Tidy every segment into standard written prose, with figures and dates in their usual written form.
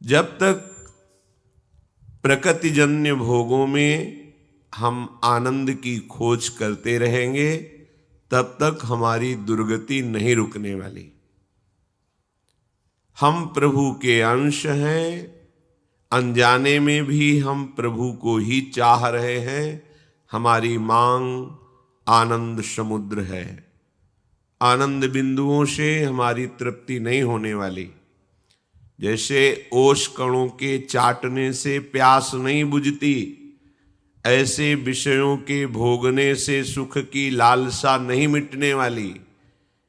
जब तक प्रकृतिजन्य भोगों में हम आनंद की खोज करते रहेंगे तब तक हमारी दुर्गति नहीं रुकने वाली। हम प्रभु के अंश हैं, अनजाने में भी हम प्रभु को ही चाह रहे हैं। हमारी मांग आनंद समुद्र है। आनंद बिंदुओं से हमारी तृप्ति नहीं होने वाली। जैसे ओस कणों के चाटने से प्यास नहीं बुझती, ऐसे विषयों के भोगने से सुख की लालसा नहीं मिटने वाली।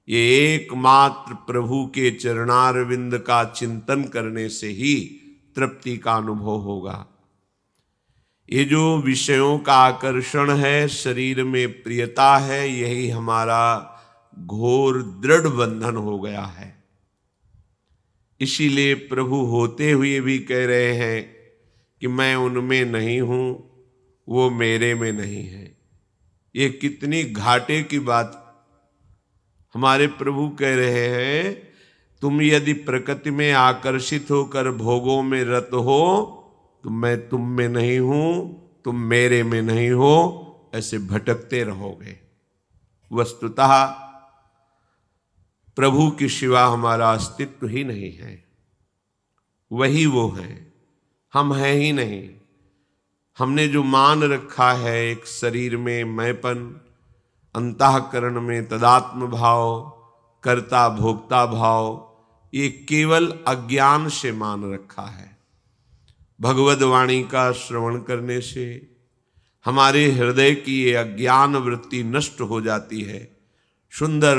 ये एकमात्र प्रभु के चरणारविंद का चिंतन करने से ही तृप्ति का अनुभव होगा। ये जो विषयों का आकर्षण है, शरीर में प्रियता है, यही हमारा घोर दृढ़ बंधन हो गया है। इसीलिए प्रभु होते हुए भी कह रहे हैं कि मैं उनमें नहीं हूं, वो मेरे में नहीं है। ये कितनी घाटे की बात। हमारे प्रभु कह रहे हैं, तुम यदि प्रकृति में आकर्षित होकर भोगों में रत हो तो मैं तुम में नहीं हूं, तुम मेरे में नहीं हो, ऐसे भटकते रहोगे। वस्तुतः प्रभु के सिवा हमारा अस्तित्व ही नहीं है। वही वो है, हम हैं ही नहीं। हमने जो मान रखा है एक शरीर में मैंपन, अंतःकरण में तदात्म भाव, कर्ता भोक्ता भाव, ये केवल अज्ञान से मान रखा है। भगवद वाणी का श्रवण करने से हमारे हृदय की ये अज्ञान वृत्ति नष्ट हो जाती है। सुंदर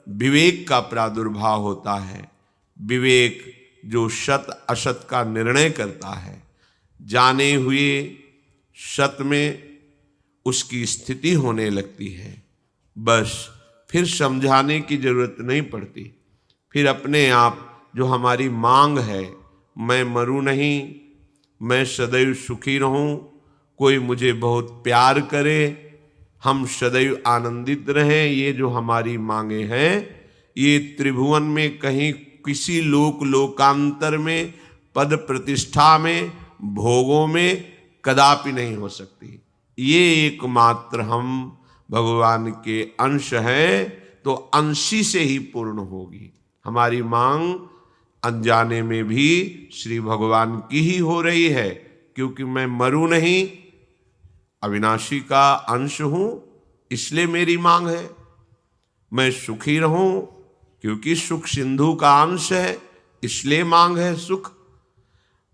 विवेक का प्रादुर्भाव होता है। विवेक जो सत असत का निर्णय करता है, जाने हुए सत में उसकी स्थिति होने लगती है। बस फिर समझाने की जरूरत नहीं पड़ती। फिर अपने आप जो हमारी मांग है, मैं मरूं नहीं, मैं सदैव सुखी रहूं, कोई मुझे बहुत प्यार करे, हम सदैव आनंदित रहें, ये जो हमारी मांगे हैं, ये त्रिभुवन में कहीं किसी लोकांतर में, पद प्रतिष्ठा में, भोगों में कदापि नहीं हो सकती। ये एकमात्र हम भगवान के अंश हैं, तो अंशी से ही पूर्ण होगी। हमारी मांग अनजाने में भी श्री भगवान की ही हो रही है, क्योंकि मैं मरूं नहीं, अविनाशी का अंश हूं, इसलिए मेरी मांग है। मैं सुखी रहूं, क्योंकि सुख सिंधु का अंश है, इसलिए मांग है सुख।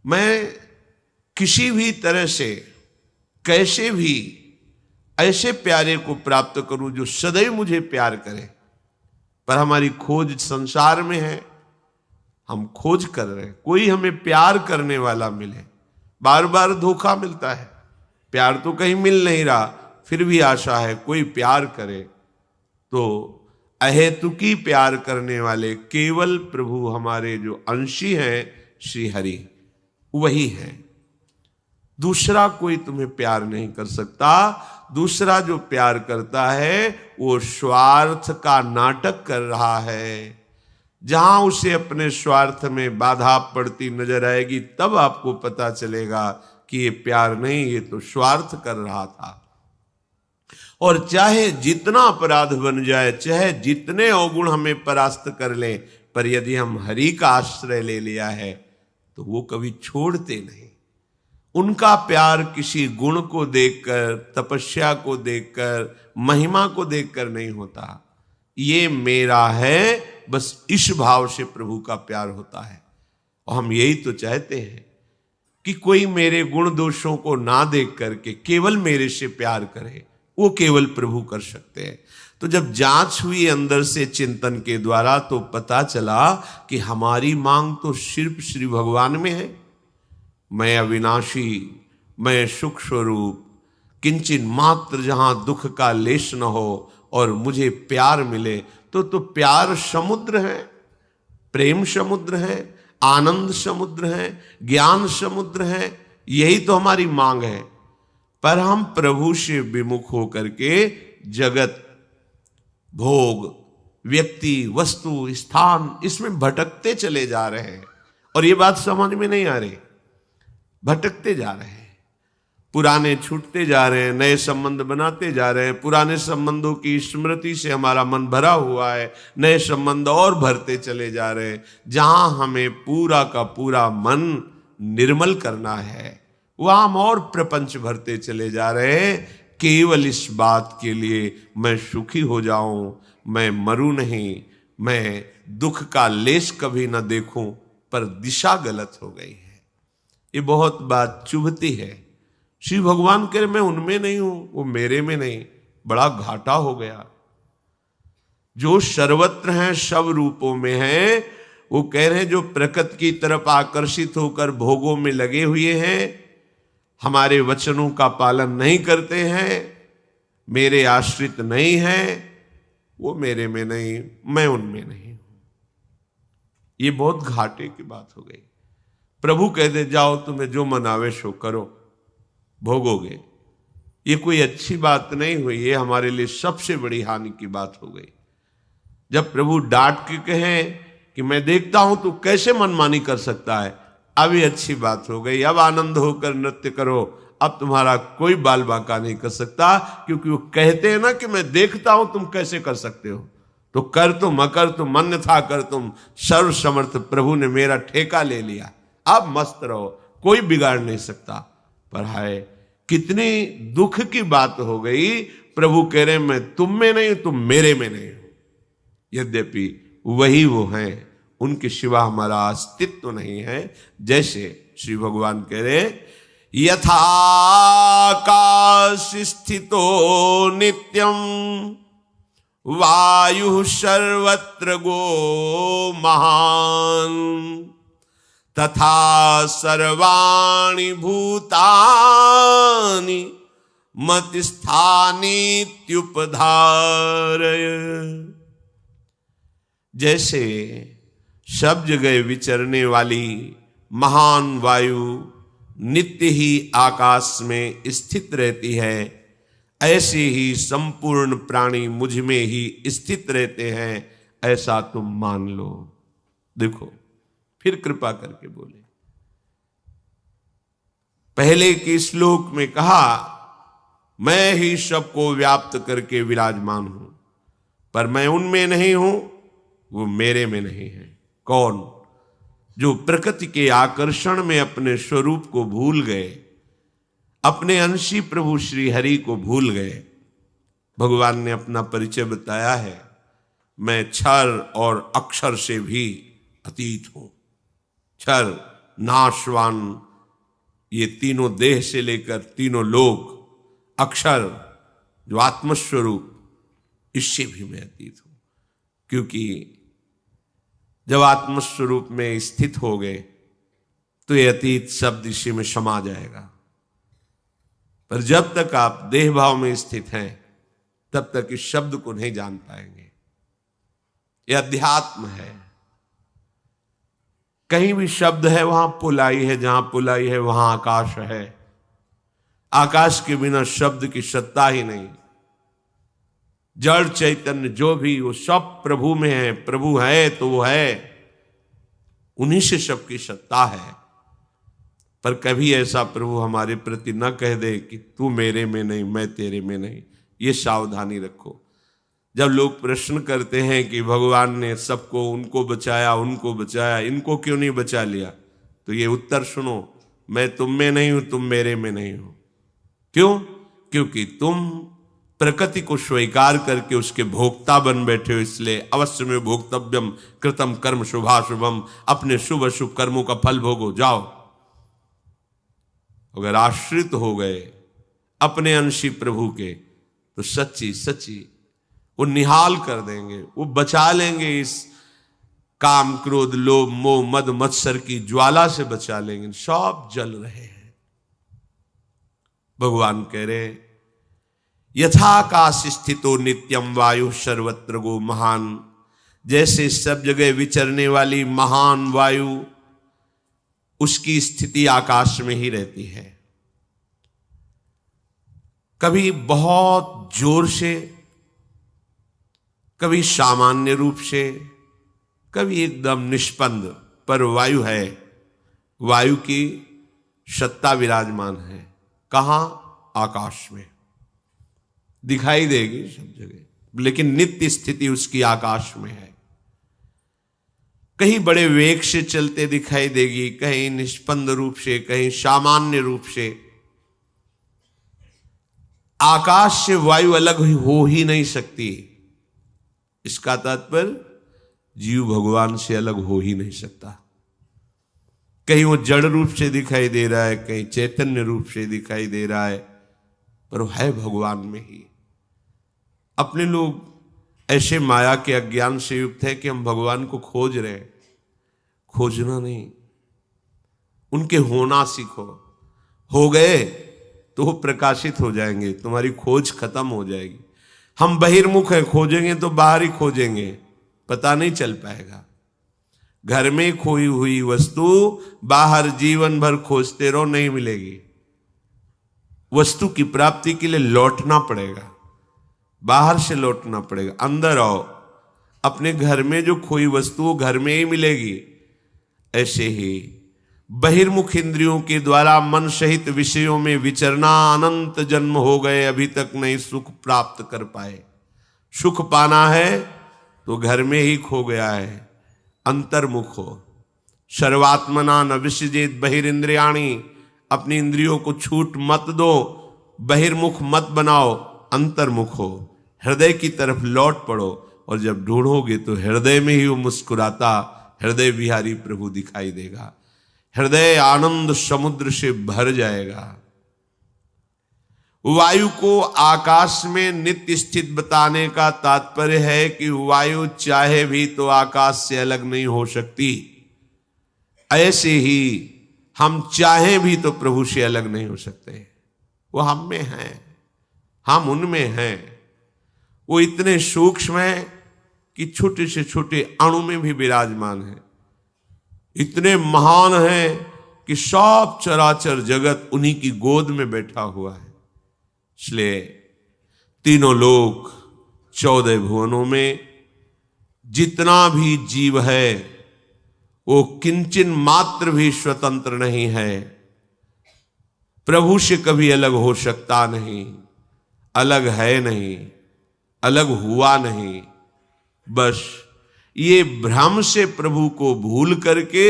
मैं किसी भी तरह से कैसे भी ऐसे प्यारे को प्राप्त करूं जो सदैव मुझे प्यार करे। पर हमारी खोज संसार में है, हम खोज कर रहे हैं, कोई हमें प्यार करने वाला मिले। बार बार धोखा मिलता है, प्यार तो कहीं मिल नहीं रहा, फिर भी आशा है कोई प्यार करे। तो अहेतुकी प्यार करने वाले केवल प्रभु हमारे जो अंशी हैं श्री हरि, वही है। दूसरा कोई तुम्हें प्यार नहीं कर सकता। दूसरा जो प्यार करता है वो स्वार्थ का नाटक कर रहा है। जहां उसे अपने स्वार्थ में बाधा पड़ती नजर आएगी, तब आपको पता चलेगा कि ये प्यार नहीं, ये तो स्वार्थ कर रहा था। और चाहे जितना अपराध बन जाए, चाहे जितने अवगुण हमें परास्त कर ले, पर यदि हम हरि का आश्रय ले लिया है तो वो कभी छोड़ते नहीं। उनका प्यार किसी गुण को देखकर, तपस्या को देखकर, महिमा को देखकर नहीं होता। ये मेरा है, बस इस भाव से प्रभु का प्यार होता है। और हम यही तो चाहते हैं कि कोई मेरे गुण दोषों को ना देख करके केवल मेरे से प्यार करे। वो केवल प्रभु कर सकते हैं। तो जब जांच हुई अंदर से चिंतन के द्वारा, तो पता चला कि हमारी मांग तो सिर्फ श्री भगवान में है। मैं अविनाशी, मैं सुख स्वरूप, किंचिन मात्र जहां दुख का लेश न हो और मुझे प्यार मिले, तो प्यार समुद्र है, प्रेम समुद्र है, आनंद समुद्र है, ज्ञान समुद्र है। यही तो हमारी मांग है। पर हम प्रभु से विमुख होकर के जगत, भोग, व्यक्ति, वस्तु, स्थान, इसमें भटकते चले जा रहे हैं। और ये बात समझ में नहीं आ रही, भटकते जा रहे हैं, पुराने छूटते जा रहे हैं, नए संबंध बनाते जा रहे हैं, पुराने संबंधों की स्मृति से हमारा मन भरा हुआ है, नए संबंध और भरते चले जा रहे हैं। जहां हमें पूरा का पूरा मन निर्मल करना है वहां हम और प्रपंच भरते चले जा रहे हैं, केवल इस बात के लिए मैं सुखी हो जाऊं, मैं मरूं नहीं, मैं दुख का लेश कभी ना देखूं, पर दिशा गलत हो गई है। ये बहुत बात चुभती है। श्री भगवान कह रहे मैं उनमें नहीं हूं, वो मेरे में नहीं, बड़ा घाटा हो गया। जो सर्वत्र हैं, सब रूपों में हैं, वो कह रहे हैं जो प्रकृति की तरफ आकर्षित होकर भोगों में लगे हुए हैं, हमारे वचनों का पालन नहीं करते हैं, मेरे आश्रित नहीं हैं, वो मेरे में नहीं, मैं उनमें नहीं हूं। ये बहुत घाटे की बात हो गई। प्रभु कह दे जाओ तुम्हें जो मन आवे सो करो, भोगोगे। ये कोई अच्छी बात नहीं हुई, ये हमारे लिए सबसे बड़ी हानि की बात हो गई। जब प्रभु डांट के कहें कि मैं देखता हूं तू कैसे मनमानी कर सकता है, अब ये अच्छी बात हो गई, अब आनंद होकर नृत्य करो, अब तुम्हारा कोई बाल बांका नहीं कर सकता, क्योंकि वो कहते हैं ना कि मैं देखता हूं तुम कैसे कर सकते हो, तो कर तुम, अकर तुम, अन्यथा कर तुम, सर्व समर्थ प्रभु ने मेरा ठेका ले लिया, अब मस्त रहो, कोई बिगाड़ नहीं सकता। पर हाय कितनी दुख की बात हो गई, प्रभु कह रहे मैं तुम में नहीं, तुम मेरे में नहीं हो। यद्यपि वही वो हैं, उनके सिवा हमारा अस्तित्व नहीं है। जैसे श्री भगवान कह रहे यथाकाश स्थितो नित्यम वायु सर्वत्र गो महान तथा सर्वाणि भूतानि मति स्थानीत्युपधारय। जैसे सब जगह विचरने वाली महान वायु नित्य ही आकाश में स्थित रहती है, ऐसे ही संपूर्ण प्राणी मुझ में ही स्थित रहते हैं, ऐसा तुम मान लो। देखो फिर कृपा करके बोले, पहले के श्लोक में कहा मैं ही सबको व्याप्त करके विराजमान हूं, पर मैं उनमें नहीं हूं, वो मेरे में नहीं है। कौन? जो प्रकृति के आकर्षण में अपने स्वरूप को भूल गए, अपने अंशी प्रभु श्री हरि को भूल गए। भगवान ने अपना परिचय बताया है, मैं क्षर और अक्षर से भी अतीत हूं। क्षर नाशवान, ये तीनों देह से लेकर तीनों लोक, अक्षर जो आत्मस्वरूप, इससे भी मैं अतीत हूं। क्योंकि जब आत्मस्वरूप में स्थित हो गए तो ये अतीत शब्द इसी में समा जाएगा। पर जब तक आप देह भाव में स्थित हैं तब तक इस शब्द को नहीं जान पाएंगे। यह अध्यात्म है। कहीं भी शब्द है वहां पुलाई है, जहां पुलाई है वहां आकाश है। आकाश के बिना शब्द की सत्ता ही नहीं। जड़ चैतन्य जो भी, वो सब प्रभु में है। प्रभु है तो वो है, उन्हीं से सबकी सत्ता है। पर कभी ऐसा प्रभु हमारे प्रति न कह दे कि तू मेरे में नहीं, मैं तेरे में नहीं। ये सावधानी रखो। जब लोग प्रश्न करते हैं कि भगवान ने सबको, उनको बचाया, उनको बचाया, इनको क्यों नहीं बचा लिया, तो ये उत्तर सुनो, मैं तुम में नहीं हूं, तुम मेरे में नहीं हो। क्यों? क्योंकि तुम प्रकृति को स्वीकार करके उसके भोक्ता बन बैठे हो। इसलिए अवश्य में भोक्तव्यम कृतम कर्म शुभाशुभम, अपने शुभ अशुभ कर्मों का फल भोगो, जाओ। अगर आश्रित हो गए अपने अंशी प्रभु के, तो सच्ची सच्ची वो निहाल कर देंगे, वो बचा लेंगे। इस काम क्रोध लोभ मोह मद मत्सर की ज्वाला से बचा लेंगे। सब जल रहे हैं। भगवान कह रहे यथाकाश स्थितो नित्यम वायु सर्वत्र गो महान। जैसे सब जगह विचरने वाली महान वायु, उसकी स्थिति आकाश में ही रहती है। कभी बहुत जोर से, कभी सामान्य रूप से, कभी एकदम निष्पंद पर वायु है, वायु की सत्ता विराजमान है। कहां? आकाश में दिखाई देगी सब जगह, लेकिन नित्य स्थिति उसकी आकाश में है। कहीं बड़े वेग से चलते दिखाई देगी, कहीं निष्पन्द रूप से, कहीं सामान्य रूप से। आकाश से वायु अलग हो ही नहीं सकती। इसका तात्पर्य जीव भगवान से अलग हो ही नहीं सकता। कहीं वो जड़ रूप से दिखाई दे रहा है, कहीं चैतन्य रूप से दिखाई दे रहा है, पर वो है भगवान में ही। अपने लोग ऐसे माया के अज्ञान से युक्त है कि हम भगवान को खोज रहे हैं। खोजना नहीं, उनके होना सीखो। हो गए तो वो प्रकाशित हो जाएंगे, तुम्हारी खोज खत्म हो जाएगी। हम बहिर्मुख हैं, खोजेंगे तो बाहर ही खोजेंगे, पता नहीं चल पाएगा। घर में खोई हुई वस्तु बाहर जीवन भर खोजते रहो, नहीं मिलेगी। वस्तु की प्राप्ति के लिए लौटना पड़ेगा, बाहर से लौटना पड़ेगा। अंदर आओ, अपने घर में जो खोई वस्तु घर में ही मिलेगी। ऐसे ही बहिर्मुख इंद्रियों के द्वारा मन सहित विषयों में विचरना, अनंत जन्म हो गए अभी तक नहीं सुख प्राप्त कर पाए। सुख पाना है तो घर में ही खो गया है। अंतर्मुख हो। सर्वात्मना न विसृजेत बहिरिंद्रियाणि, अपनी इंद्रियों को छूट मत दो, बहिर्मुख मत बनाओ, अंतर्मुख हो। हृदय की तरफ लौट पड़ो, और जब ढूंढोगे तो हृदय में ही वो मुस्कुराता हृदय विहारी प्रभु दिखाई देगा। हृदय आनंद समुद्र से भर जाएगा। वायु को आकाश में नित्य स्थित बताने का तात्पर्य है कि वायु चाहे भी तो आकाश से अलग नहीं हो सकती। ऐसे ही हम चाहे भी तो प्रभु से अलग नहीं हो सकते। वो हम में है, हम उनमें हैं। वो इतने सूक्ष्म है कि छोटे से छोटे अणु में भी विराजमान है। इतने महान है कि सब चराचर जगत उन्हीं की गोद में बैठा हुआ है। इसलिए तीनों लोक 14 भुवनों में जितना भी जीव है वो किंचन मात्र भी स्वतंत्र नहीं है। प्रभु से कभी अलग हो सकता नहीं, अलग है नहीं, अलग हुआ नहीं। बस ये भ्रम से प्रभु को भूल करके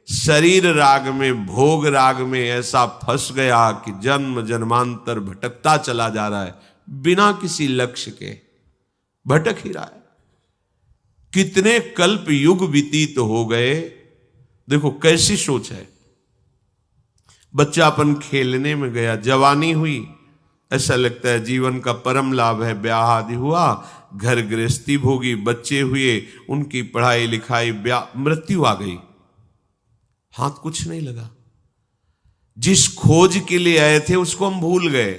शरीर राग में, भोग राग में ऐसा फंस गया कि जन्म जन्मांतर भटकता चला जा रहा है। बिना किसी लक्ष्य के भटक ही रहा है। कितने कल्प युग व्यतीत हो गए। देखो कैसी सोच है। बच्चापन खेलने में गया, जवानी हुई, ऐसा लगता है जीवन का परम लाभ है। ब्याह आदि हुआ, घर गृहस्थी भोगी, बच्चे हुए, उनकी पढ़ाई लिखाई, मृत्यु आ गई, हाथ कुछ नहीं लगा। जिस खोज के लिए आए थे उसको हम भूल गए।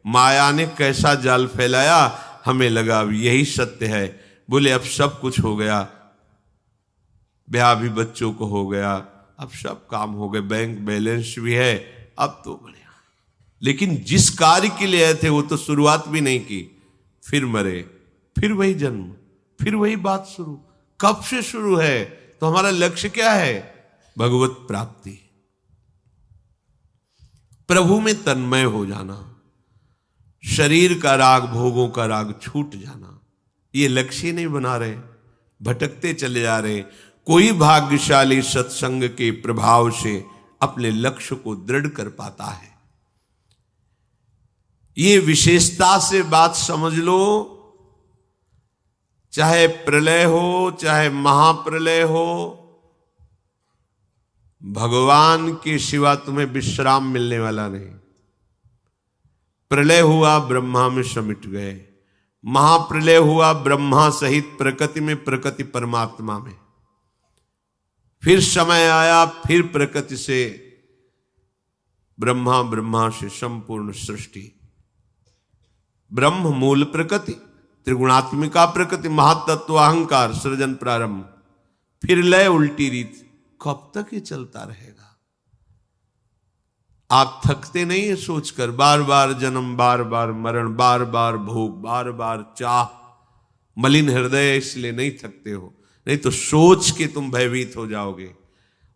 माया ने कैसा जाल फैलाया, हमें लगा अब यही सत्य है। बोले अब सब कुछ हो गया, ब्याह भी बच्चों को हो गया, अब सब काम हो गए, बैंक बैलेंस भी है, अब तो बढ़िया। लेकिन जिस कार्य के लिए आए थे वो तो शुरुआत भी नहीं की। फिर मरे, फिर वही जन्म, फिर वही बात शुरू। कब से शुरू है? तो हमारा लक्ष्य क्या है? भगवत प्राप्ति, प्रभु में तन्मय हो जाना, शरीर का राग, भोगों का राग छूट जाना। ये लक्ष्य नहीं बना रहे, भटकते चले जा रहे। कोई भाग्यशाली सत्संग के प्रभाव से अपने लक्ष्य को दृढ़ कर पाता है। ये विशेषता से बात समझ लो। चाहे प्रलय हो, चाहे महाप्रलय हो, भगवान के सिवा तुम्हें विश्राम मिलने वाला नहीं। प्रलय हुआ, ब्रह्मा में समिट गए। महाप्रलय हुआ, ब्रह्मा सहित प्रकृति में, प्रकृति परमात्मा में। फिर समय आया, फिर प्रकृति से ब्रह्मा, ब्रह्मा से संपूर्ण सृष्टि। ब्रह्म मूल प्रकृति, त्रिगुणात्मिका प्रकृति, महातत्व अहंकार, सृजन प्रारंभ, फिर लय, उल्टी रीत। कब तक ये चलता रहेगा? आप थकते नहीं है सोचकर? बार बार जन्म, बार बार मरण, बार बार भोग, बार बार चाह। मलिन हृदय इसलिए नहीं थकते हो, नहीं तो सोच के तुम भयभीत हो जाओगे।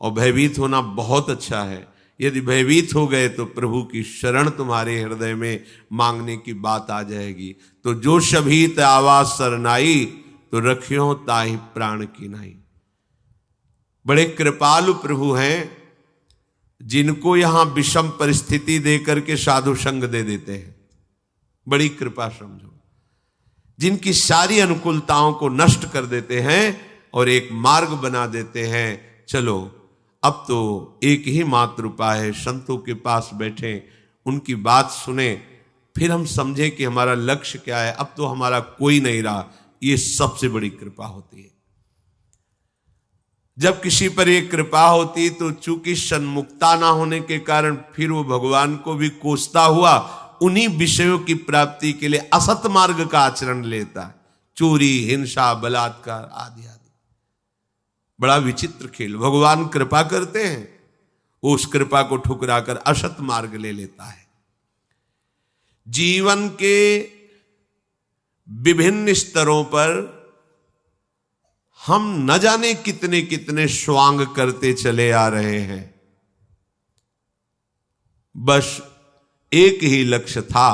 और भयभीत होना बहुत अच्छा है। यदि भयभीत हो गए तो प्रभु की शरण तुम्हारे हृदय में मांगने की बात आ जाएगी। तो जो शभीत आवाज सरनाई, तो रखियो ताहि प्राण की नाई। बड़े कृपालु प्रभु हैं, जिनको यहां विषम परिस्थिति देकर के साधु संग दे देते हैं। बड़ी कृपा समझो, जिनकी सारी अनुकूलताओं को नष्ट कर देते हैं और एक मार्ग बना देते हैं। चलो अब तो एक ही मात्र उपाय है, संतों के पास बैठे, उनकी बात सुने, फिर हम समझें कि हमारा लक्ष्य क्या है। अब तो हमारा कोई नहीं रहा। ये सबसे बड़ी कृपा होती है। जब किसी पर एक कृपा होती तो चूंकि सन्मुखता ना होने के कारण फिर वो भगवान को भी कोसता हुआ उन्हीं विषयों की प्राप्ति के लिए असत मार्ग का आचरण लेता है, चोरी, हिंसा, बलात्कार आदि आदि। बड़ा विचित्र खेल। भगवान कृपा करते हैं, वो उस कृपा को ठुकराकर असत मार्ग ले लेता है। जीवन के विभिन्न स्तरों पर हम न जाने कितने कितने स्वांग करते चले आ रहे हैं। बस एक ही लक्ष्य था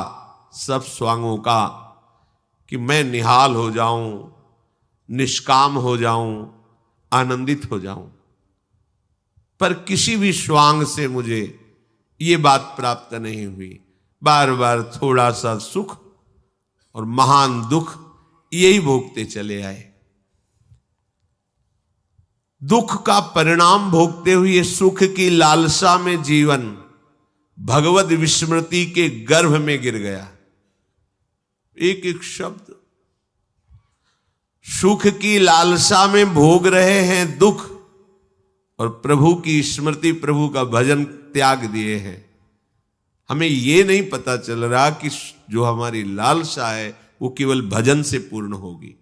सब स्वांगों का कि मैं निहाल हो जाऊं, निष्काम हो जाऊं, आनंदित हो जाऊं। पर किसी भी स्वांग से मुझे ये बात प्राप्त नहीं हुई। बार बार थोड़ा सा सुख और महान दुख यही भोगते चले आए। दुख का परिणाम भोगते हुए सुख की लालसा में जीवन भगवत विस्मृति के गर्भ में गिर गया। एक एक शब्द, सुख की लालसा में भोग रहे हैं दुख, और प्रभु की स्मृति, प्रभु का भजन त्याग दिए हैं। हमें यह नहीं पता चल रहा कि जो हमारी लालसा है वो केवल भजन से पूर्ण होगी।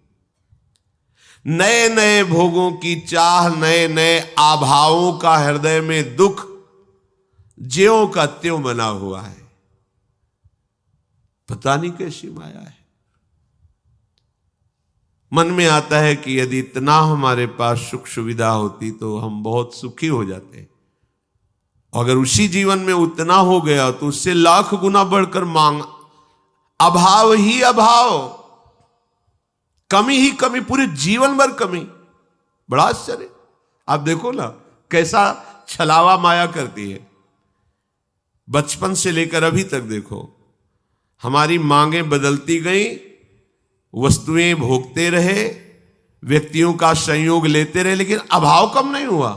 नए नए भोगों की चाह, नए नए आभावों का हृदय में दुख ज्यों का त्यों बना हुआ है। पता नहीं कैसी माया है। मन में आता है कि यदि इतना हमारे पास सुख सुविधा होती तो हम बहुत सुखी हो जाते। अगर उसी जीवन में उतना हो गया तो उससे लाख गुना बढ़कर मांग, अभाव ही अभाव, कमी ही कमी, पूरे जीवन भर कमी। बड़ा आश्चर्य। आप देखो ना कैसा छलावा माया करती है। बचपन से लेकर अभी तक देखो, हमारी मांगें बदलती गई, वस्तुएं भोगते रहे, व्यक्तियों का संयोग लेते रहे, लेकिन अभाव कम नहीं हुआ।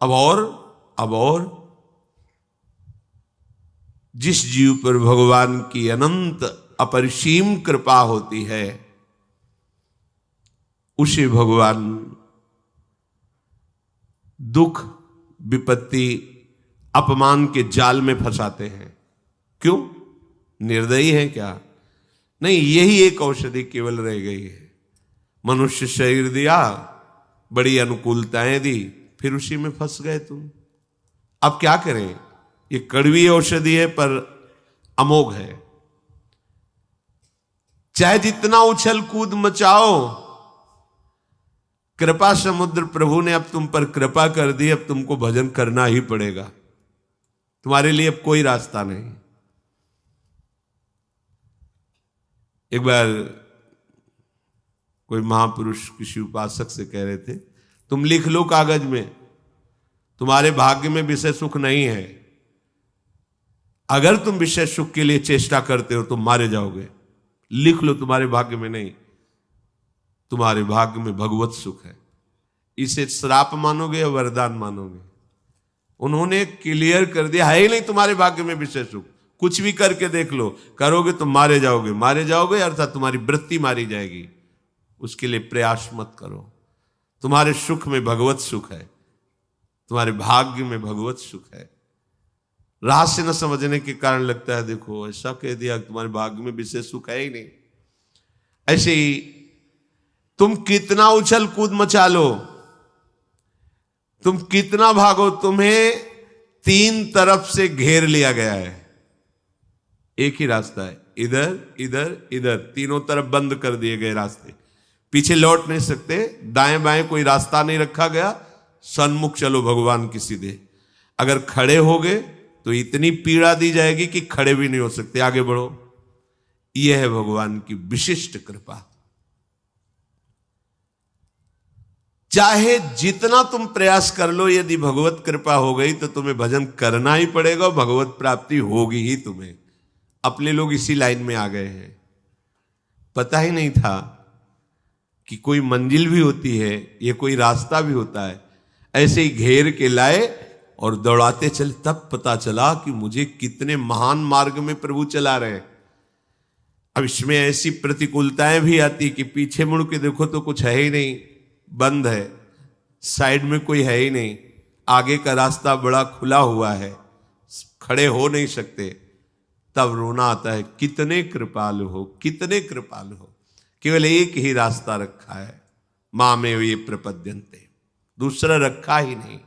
अब और जिस जीव पर भगवान की अनंत अपरिसीम कृपा होती है उसे भगवान दुख, विपत्ति, अपमान के जाल में फंसाते हैं। क्यों? निर्दयी है क्या? नहीं, यही एक औषधि केवल रह गई है। मनुष्य शरीर दिया, बड़ी अनुकूलताएं दी, फिर उसी में फंस गए तुम। अब क्या करें? ये कड़वी औषधि है पर अमोघ है। चाहे जितना उछल कूद मचाओ, कृपा समुद्र प्रभु ने अब तुम पर कृपा कर दी, अब तुमको भजन करना ही पड़ेगा। तुम्हारे लिए अब कोई रास्ता नहीं। एक बार कोई महापुरुष किसी उपासक से कह रहे थे, तुम लिख लो कागज में, तुम्हारे भाग्य में विषय सुख नहीं है। अगर तुम विषय सुख के लिए चेष्टा करते हो तो मारे जाओगे। लिख लो, तुम्हारे भाग्य में नहीं, तुम्हारे भाग्य में भगवत सुख है। इसे श्राप मानोगे या वरदान मानोगे? उन्होंने क्लियर कर दिया, है ही नहीं तुम्हारे भाग्य में विषय सुख। कुछ भी करके देख लो, करोगे तो मारे जाओगे। मारे जाओगे अर्थात तुम्हारी वृत्ति मारी जाएगी। उसके लिए प्रयास मत करो। तुम्हारे सुख में भगवत सुख है, तुम्हारे भाग्य में भगवत सुख है। रहस्य न समझने के कारण लगता है देखो ऐसा कह दिया, तुम्हारे भाग्य में विषय सुख है ही नहीं। ऐसे ही तुम कितना उछल कूद मचा लो, तुम कितना भागो, तुम्हें तीन तरफ से घेर लिया गया है। एक ही रास्ता है, इधर इधर इधर, तीनों तरफ बंद कर दिए गए रास्ते। पीछे लौट नहीं सकते, दाएं बाएं कोई रास्ता नहीं रखा गया, सन्मुख चलो भगवान की सीधे। अगर खड़े हो गए तो इतनी पीड़ा दी जाएगी कि खड़े भी नहीं हो सकते, आगे बढ़ो। यह है भगवान की विशिष्ट कृपा। चाहे जितना तुम प्रयास कर लो, यदि भगवत कृपा हो गई तो तुम्हें भजन करना ही पड़ेगा, भगवत प्राप्ति होगी ही तुम्हें। अपने लोग इसी लाइन में आ गए हैं। पता ही नहीं था कि कोई मंजिल भी होती है, ये कोई रास्ता भी होता है। ऐसे ही घेर के लाए और दौड़ाते चले, तब पता चला कि मुझे कितने महान मार्ग में प्रभु चला रहे हैं। अब इसमें ऐसी प्रतिकूलताएं भी आती कि पीछे मुड़ के देखो तो कुछ है ही नहीं, बंद है, साइड में कोई है ही नहीं, आगे का रास्ता बड़ा खुला हुआ है, खड़े हो नहीं सकते। तब रोना आता है, कितने कृपालु हो, कितने कृपालु हो। केवल एक ही रास्ता रखा है, मामेव ये प्रपद्यन्ते, दूसरा रखा ही नहीं।